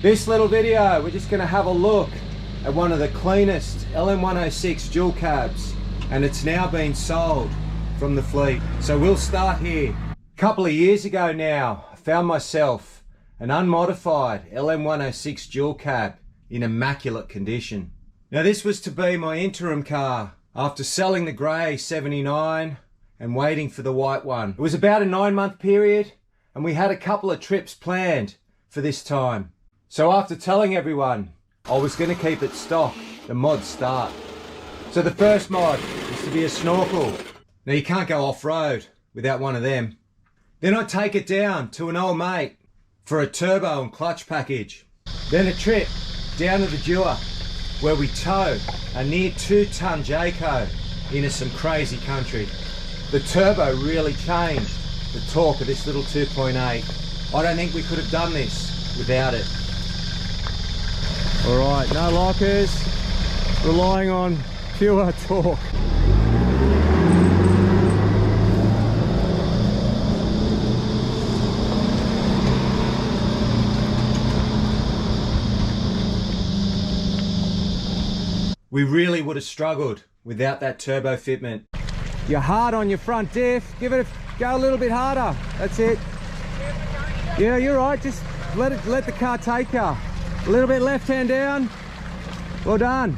This little video, we're just going to have a look at one of the cleanest LN106 dual cabs, and it's now been sold from the fleet. So we'll start here. A couple of years ago now, I found myself an unmodified LN106 dual cab in immaculate condition. Now this was to be my interim car after selling the grey 79 and waiting for the white one. It was about a 9-month period and we had a couple of trips planned for this time. So after telling everyone I was going to keep it stock, the mods start. So the first mod is to be a snorkel. Now you can't go off-road without one of them. Then I take it down to an old mate for a turbo and clutch package. Then a trip down to the Dewar where we tow a near 2-tonne Jayco into some crazy country. The turbo really changed the torque of this little 2.8. I don't think we could have done this without it. Alright, no lockers, relying on pure torque. We really would have struggled without that turbo fitment. You're hard on your front diff, go a little bit harder, that's it. Yeah, you're right, just let the car take you. A little bit left hand down. Well done.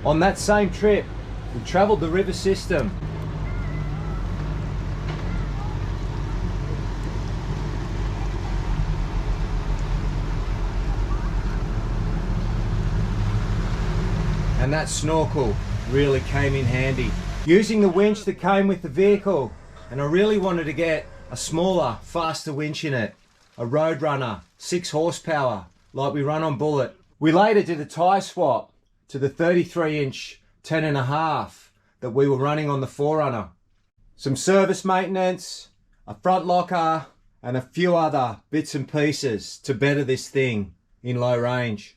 On that same trip, we travelled the river system. And that snorkel really came in handy. Using the winch that came with the vehicle, and I really wanted to get a smaller, faster winch in it. A Roadrunner, 6 horsepower, like we run on Bullet. We later did a tyre swap to the 33-inch 10.5 that we were running on the 4Runner. Some service maintenance, a front locker, and a few other bits and pieces to better this thing in low range.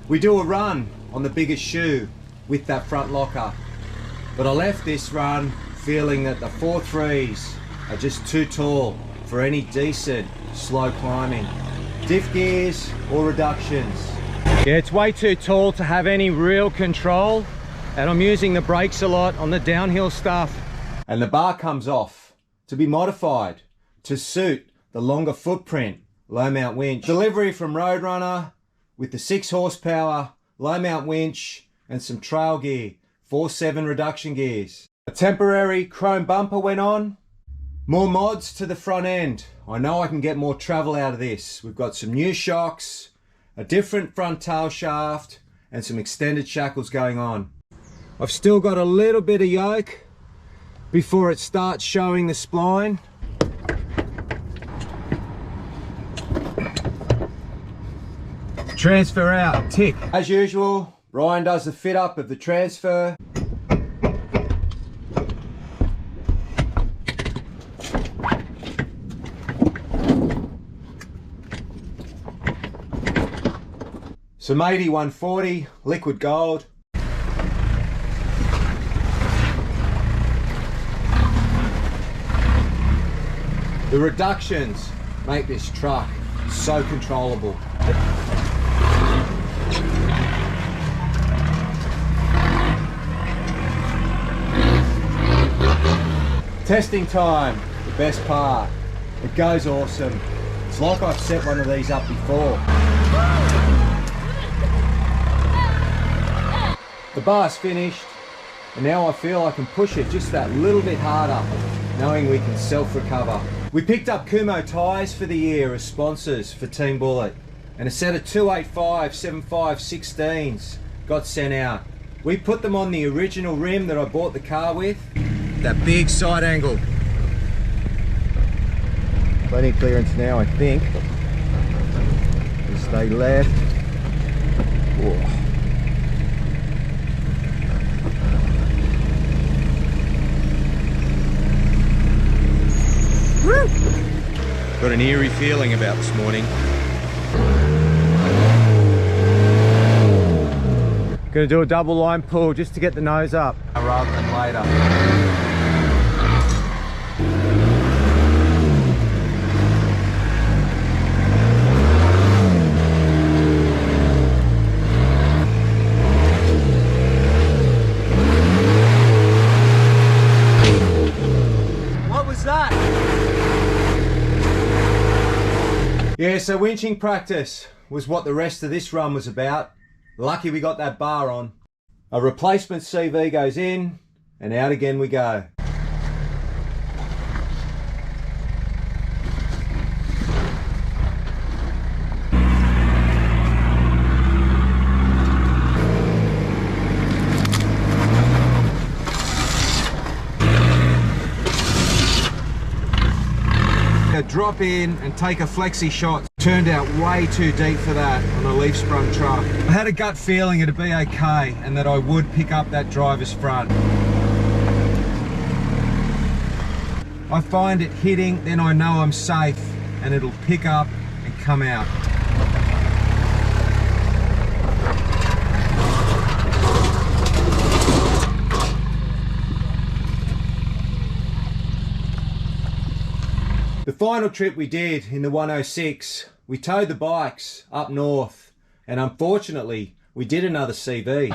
We do a run on the biggest shoe with that front locker, but I left this run feeling that the 4.3s are just too tall for any decent slow climbing. Diff gears or reductions. Yeah, it's way too tall to have any real control, and I'm using the brakes a lot on the downhill stuff. And the bar comes off to be modified to suit the longer footprint low mount winch. Delivery from Roadrunner with the 6 horsepower low mount winch and some trail gear, 4.7 reduction gears. A temporary chrome bumper went on. More mods to the front end. I know I can get more travel out of this. We've got some new shocks, a different front tail shaft, and some extended shackles going on. I've still got a little bit of yoke before it starts showing the spline. Transfer out, tick. As usual, Ryan does the fit up of the transfer. Some 8140 liquid gold. The reductions make this truck so controllable. Testing time, the best part. It goes awesome. It's like I've set one of these up before. The bar's finished, and now I feel I can push it just that little bit harder, knowing we can self-recover. We picked up Kumho tyres for the year as sponsors for Team Bullet, and a set of 285 75 16s got sent out. We put them on the original rim that I bought the car with. That big side angle. Plenty of clearance now, I think. Just stay left. Whoa. Got an eerie feeling about this morning. Gonna do a double line pull just to get the nose up rather than later. What was that? Yeah, so winching practice was what the rest of this run was about. Lucky we got that bar on. A replacement CV goes in and out again we go. Drop in and take a flexi shot. Turned out way too deep for that on a leaf sprung truck. I had a gut feeling it'd be okay and that I would pick up that driver's front. I find it hitting, then I know I'm safe and it'll pick up and come out. The final trip we did in the 106, we towed the bikes up north and unfortunately we did another CV.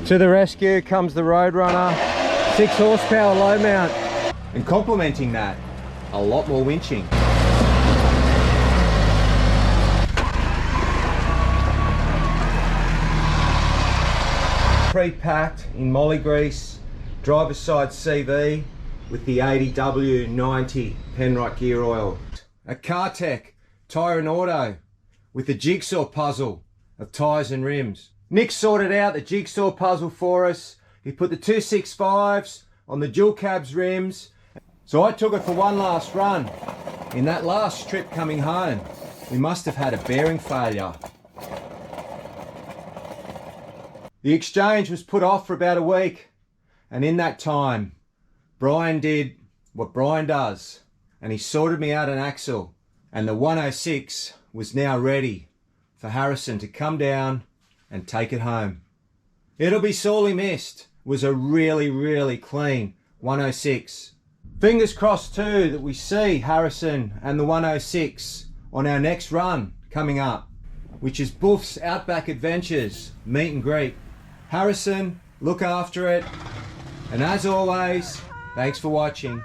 To the rescue comes the Roadrunner, 6 horsepower low mount, and complementing that, a lot more winching. Pre-packed in molly grease, driver's side CV with the 80W90 Penrite gear oil. A Cartec tyre and auto with the jigsaw puzzle of tyres and rims. Nick sorted out the jigsaw puzzle for us. He put the 265s on the dual cabs rims. So I took it for one last run. In that last trip coming home, we must have had a bearing failure. The exchange was put off for about a week, and in that time, Brian did what Brian does, and he sorted me out an axle, and the 106 was now ready for Harrison to come down and take it home. It'll be sorely missed. It was a really, really clean 106. Fingers crossed too that we see Harrison and the 106 on our next run coming up, which is Buff's Outback Adventures meet and greet. Harrison, look after it, and as always, thanks for watching.